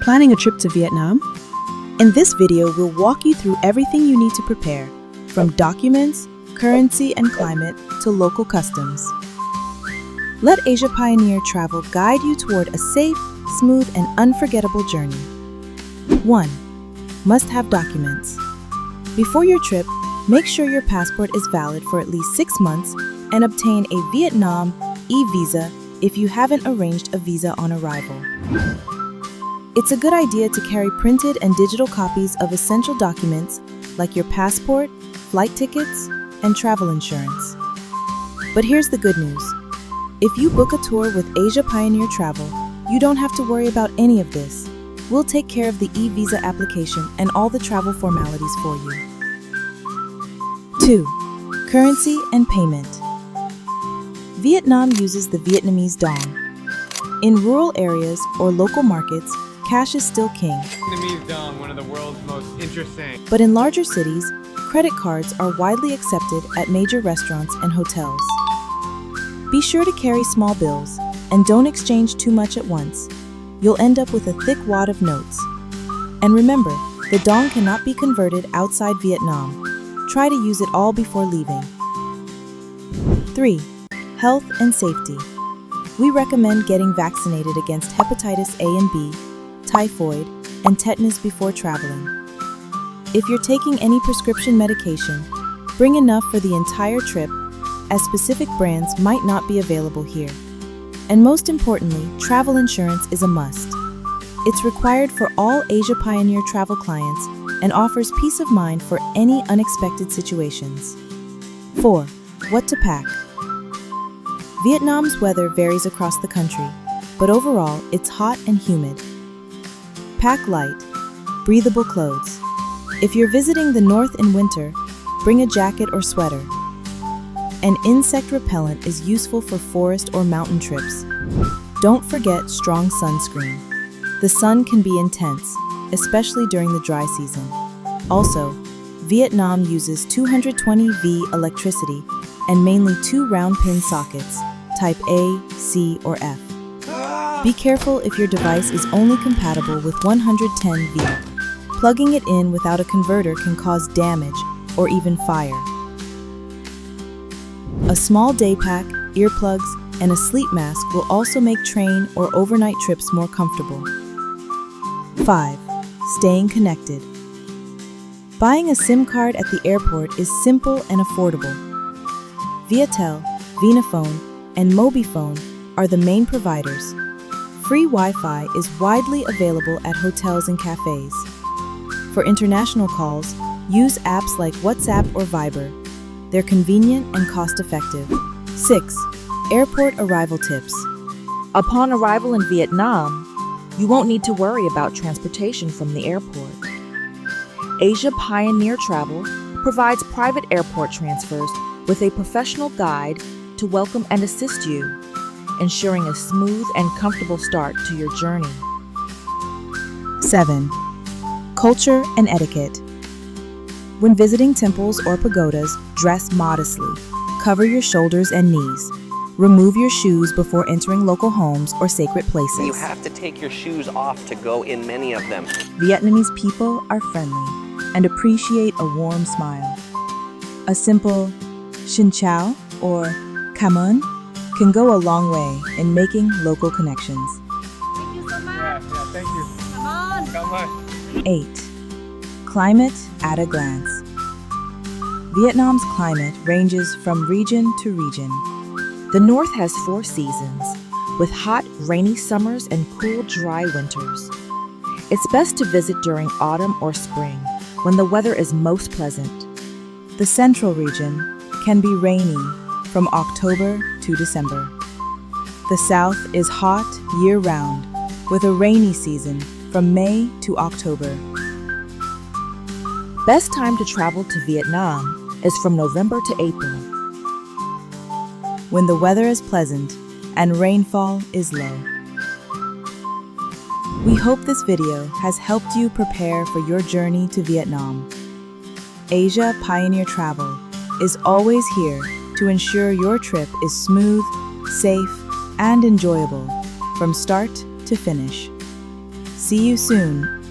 Planning a trip to Vietnam? In this video, we'll walk you through everything you need to prepare, from documents, currency and climate, to local customs. Let Asia Pioneer Travel guide you toward a safe, smooth, and unforgettable journey. 1. Must-have documents. Before your trip, make sure your passport is valid for at least 6 months and obtain a Vietnam e-visa if you haven't arranged a visa on arrival. It's a good idea to carry printed and digital copies of essential documents like your passport, flight tickets, and travel insurance. But here's the good news. If you book a tour with Asia Pioneer Travel, you don't have to worry about any of this. We'll take care of the e-visa application and all the travel formalities for you. 2. Currency and payment. Vietnam uses the Vietnamese dong. In rural areas or local markets, cash is still king. Vietnamese dong, one of the world's most interesting. But in larger cities, credit cards are widely accepted at major restaurants and hotels. Be sure to carry small bills and don't exchange too much at once. You'll end up with a thick wad of notes. And remember, the dong cannot be converted outside Vietnam. Try to use it all before leaving. 3. Health and safety. We recommend getting vaccinated against hepatitis A and B, typhoid, and tetanus before traveling. If you're taking any prescription medication, bring enough for the entire trip, as specific brands might not be available here. And most importantly, travel insurance is a must. It's required for all Asia Pioneer Travel clients and offers peace of mind for any unexpected situations. 4. What to pack. Vietnam's weather varies across the country, but overall, it's hot and humid. Pack light, breathable clothes. If you're visiting the north in winter, bring a jacket or sweater. An insect repellent is useful for forest or mountain trips. Don't forget strong sunscreen. The sun can be intense, especially during the dry season. Also, Vietnam uses 220V electricity and mainly 2 round pin sockets, type A, C, or F. Be careful if your device is only compatible with 110V. Plugging it in without a converter can cause damage or even fire. A small day pack, earplugs, and a sleep mask will also make train or overnight trips more comfortable. 5. Staying connected. Buying a SIM card at the airport is simple and affordable. Viatel, Vinaphone, and Mobifone are the main providers. Free Wi-Fi is widely available at hotels and cafes. For international calls, use apps like WhatsApp or Viber. They're convenient and cost-effective. 6. Airport arrival tips. Upon arrival in Vietnam, you won't need to worry about transportation from the airport. Asia Pioneer Travel provides private airport transfers with a professional guide to welcome and assist you, ensuring a smooth and comfortable start to your journey. 7. Culture and etiquette. When visiting temples or pagodas, dress modestly. Cover your shoulders and knees. Remove your shoes before entering local homes or sacred places. You have to take your shoes off to go in many of them. Vietnamese people are friendly and appreciate a warm smile. A simple xin chào or cảm ơn can go a long way in making local connections. Thank you so much. Yeah, thank you. Come on. Come on. 8. Climate at a glance. Vietnam's climate ranges from region to region. The north has 4 seasons, with hot, rainy summers and cool, dry winters. It's best to visit during autumn or spring, when the weather is most pleasant. The central region can be rainy from October to December. The south is hot year-round, with a rainy season from May to October. Best time to travel to Vietnam is from November to April, when the weather is pleasant and rainfall is low. We hope this video has helped you prepare for your journey to Vietnam. Asia Pioneer Travel is always here to ensure your trip is smooth, safe, and enjoyable from start to finish. See you soon.